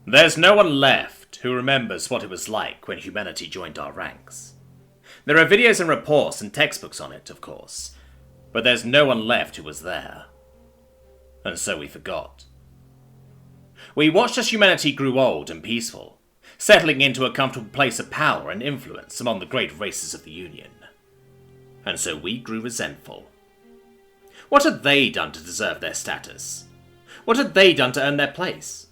There's no one left who remembers what it was like when humanity joined our ranks. There are videos and reports and textbooks on it, of course, but there's no one left who was there. And so we forgot. We watched as humanity grew old and peaceful, settling into a comfortable place of power and influence among the great races of the Union. And so we grew resentful. What had they done to deserve their status? What had they done to earn their place?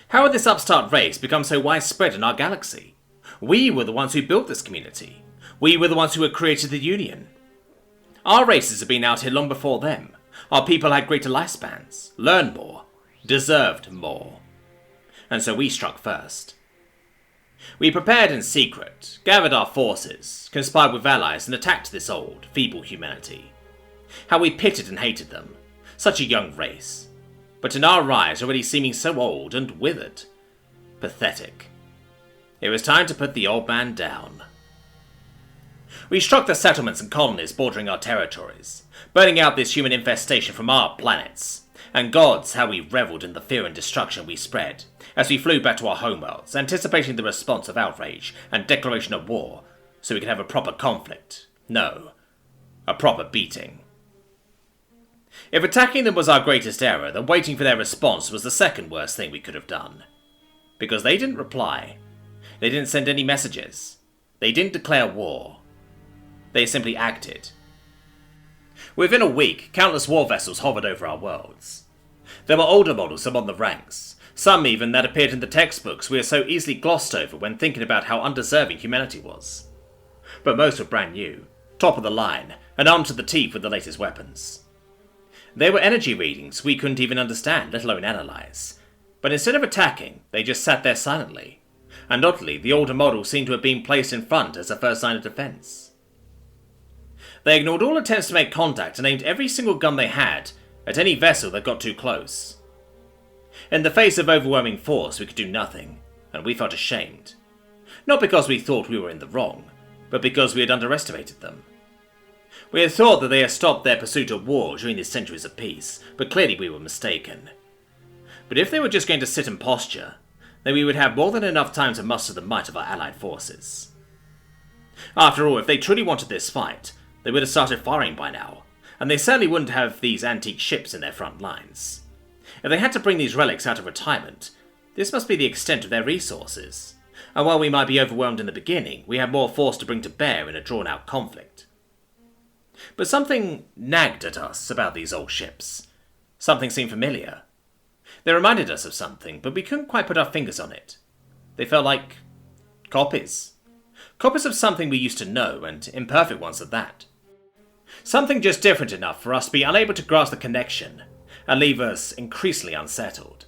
How had this upstart race become so widespread in our galaxy? We were the ones who built this community. We were the ones who had created the Union. Our races had been out here long before them. Our people had greater lifespans, learned more, deserved more. And so we struck first. We prepared in secret, gathered our forces, conspired with allies and attacked this old, feeble humanity. How we pitted and hated them. Such a young race. But in our eyes already seeming so old and withered. Pathetic. It was time to put the old man down. We struck the settlements and colonies bordering our territories, burning out this human infestation from our planets. And gods, how we revelled in the fear and destruction we spread, as we flew back to our homeworlds, anticipating the response of outrage and declaration of war, so we could have a proper conflict. No, a proper beating. If attacking them was our greatest error, then waiting for their response was the second worst thing we could have done. Because they didn't reply. They didn't send any messages. They didn't declare war. They simply acted. Within a week, countless war vessels hovered over our worlds. There were older models among the ranks, some even that appeared in the textbooks we are so easily glossed over when thinking about how undeserving humanity was. But most were brand new, top of the line, and armed to the teeth with the latest weapons. There were energy readings we couldn't even understand, let alone analyze. But instead of attacking, they just sat there silently. And oddly, the older models seemed to have been placed in front as a first line of defense. They ignored all attempts to make contact and aimed every single gun they had at any vessel that got too close. In the face of overwhelming force, we could do nothing, and we felt ashamed. Not because we thought we were in the wrong, but because we had underestimated them. We had thought that they had stopped their pursuit of war during these centuries of peace, but clearly we were mistaken. But if they were just going to sit and posture, then we would have more than enough time to muster the might of our allied forces. After all, if they truly wanted this fight, they would have started firing by now, and they certainly wouldn't have these antique ships in their front lines. If they had to bring these relics out of retirement, this must be the extent of their resources, and while we might be overwhelmed in the beginning, we had more force to bring to bear in a drawn-out conflict. But something nagged at us about these old ships. Something seemed familiar. They reminded us of something, but we couldn't quite put our fingers on it. They felt like copies. Copies of something we used to know, and imperfect ones at that. Something just different enough for us to be unable to grasp the connection, and leave us increasingly unsettled.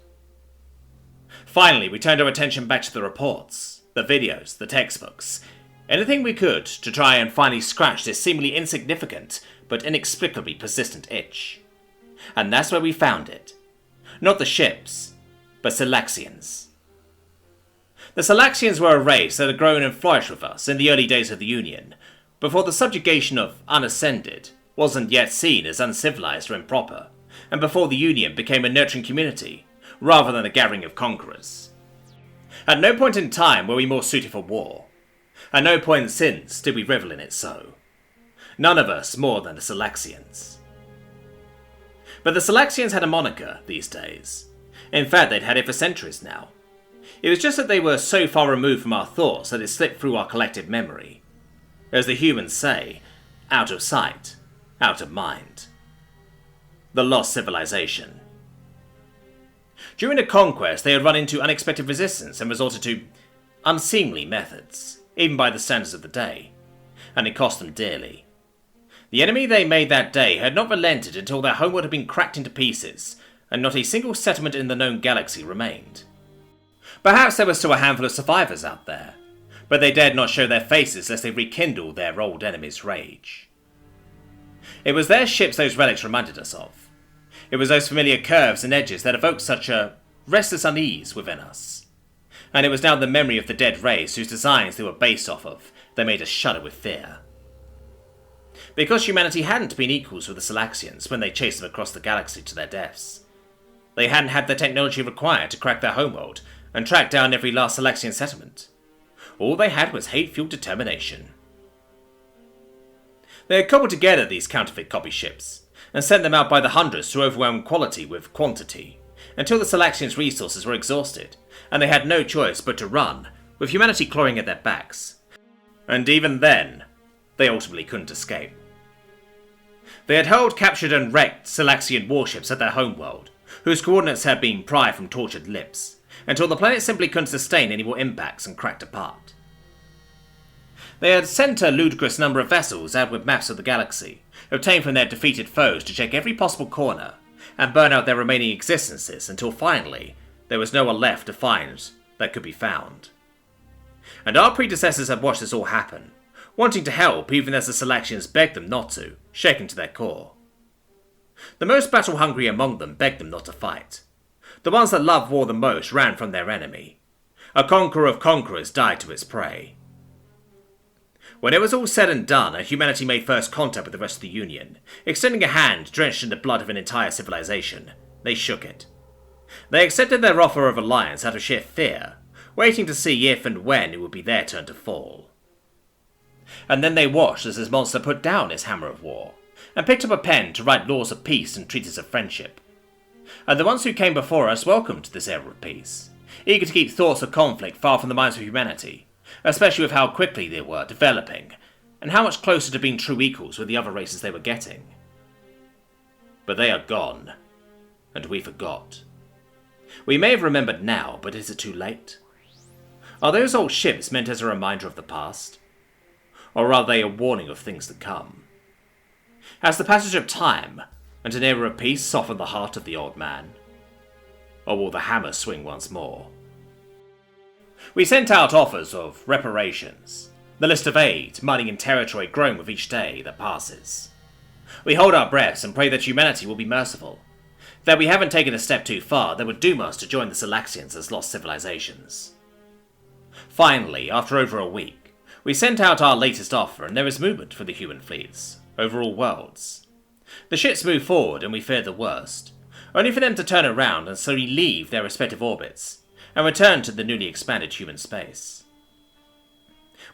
Finally, we turned our attention back to the reports, the videos, the textbooks, anything we could to try and finally scratch this seemingly insignificant but inexplicably persistent itch. And that's where we found it. Not the ships, but Selaxians. The Selaxians were a race that had grown and flourished with us in the early days of the Union, before the subjugation of Unascended wasn't yet seen as uncivilized or improper, and before the Union became a nurturing community, rather than a gathering of conquerors. At no point in time were we more suited for war. At no point since did we revel in it so. None of us more than the Selaxians. But the Selaxians had a moniker these days. In fact, they'd had it for centuries now. It was just that they were so far removed from our thoughts that it slipped through our collective memory. As the humans say, out of sight, out of mind. The lost civilization. During the conquest, they had run into unexpected resistance and resorted to unseemly methods, even by the standards of the day, and it cost them dearly. The enemy they made that day had not relented until their homeworld had been cracked into pieces, and not a single settlement in the known galaxy remained. Perhaps there were still a handful of survivors out there, but they dared not show their faces lest they rekindle their old enemy's rage. It was their ships those relics reminded us of. It was those familiar curves and edges that evoked such a restless unease within us. And it was now the memory of the dead race whose designs they were based off of that made us shudder with fear. Because humanity hadn't been equals with the Selaxians when they chased them across the galaxy to their deaths. They hadn't had the technology required to crack their homeworld, and track down every last Selexian settlement. All they had was hate-fueled determination. They had cobbled together these counterfeit copy ships, and sent them out by the hundreds to overwhelm quality with quantity, until the Selexians' resources were exhausted, and they had no choice but to run, with humanity clawing at their backs. And even then, they ultimately couldn't escape. They had held, captured and wrecked Selexian warships at their homeworld, whose coordinates had been pried from tortured lips, until the planet simply couldn't sustain any more impacts and cracked apart. They had sent a ludicrous number of vessels out with maps of the galaxy, obtained from their defeated foes to check every possible corner, and burn out their remaining existences until finally there was no one left to find that could be found. And our predecessors had watched this all happen, wanting to help even as the Selexians begged them not to, shaken to their core. The most battle-hungry among them begged them not to fight. The ones that loved war the most ran from their enemy. A conqueror of conquerors died to its prey. When it was all said and done, and humanity made first contact with the rest of the Union, extending a hand drenched in the blood of an entire civilization, they shook it. They accepted their offer of alliance out of sheer fear, waiting to see if and when it would be their turn to fall. And then they watched as this monster put down his hammer of war, and picked up a pen to write laws of peace and treaties of friendship. And the ones who came before us welcomed this era of peace, eager to keep thoughts of conflict far from the minds of humanity, especially with how quickly they were developing, and how much closer to being true equals with the other races they were getting. But they are gone, and we forgot. We may have remembered now, but is it too late? Are those old ships meant as a reminder of the past? Or are they a warning of things to come? Has the passage of time and an era of peace softened the heart of the old man? Or will the hammer swing once more? We sent out offers of reparations, the list of aid, money and territory growing with each day that passes. We hold our breaths and pray that humanity will be merciful, that we haven't taken a step too far that would doom us to join the Selexians as lost civilizations. Finally, after over a week, we sent out our latest offer and there is movement for the human fleets, over all worlds. The ships move forward and we fear the worst, only for them to turn around and slowly leave their respective orbits, and return to the newly expanded human space.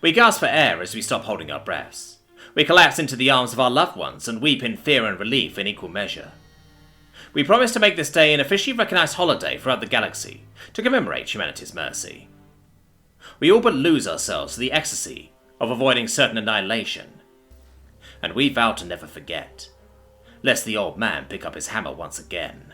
We gasp for air as we stop holding our breaths. We collapse into the arms of our loved ones and weep in fear and relief in equal measure. We promise to make this day an officially recognized holiday throughout the galaxy to commemorate humanity's mercy. We all but lose ourselves to the ecstasy of avoiding certain annihilation. And we vow to never forget, lest the old man pick up his hammer once again.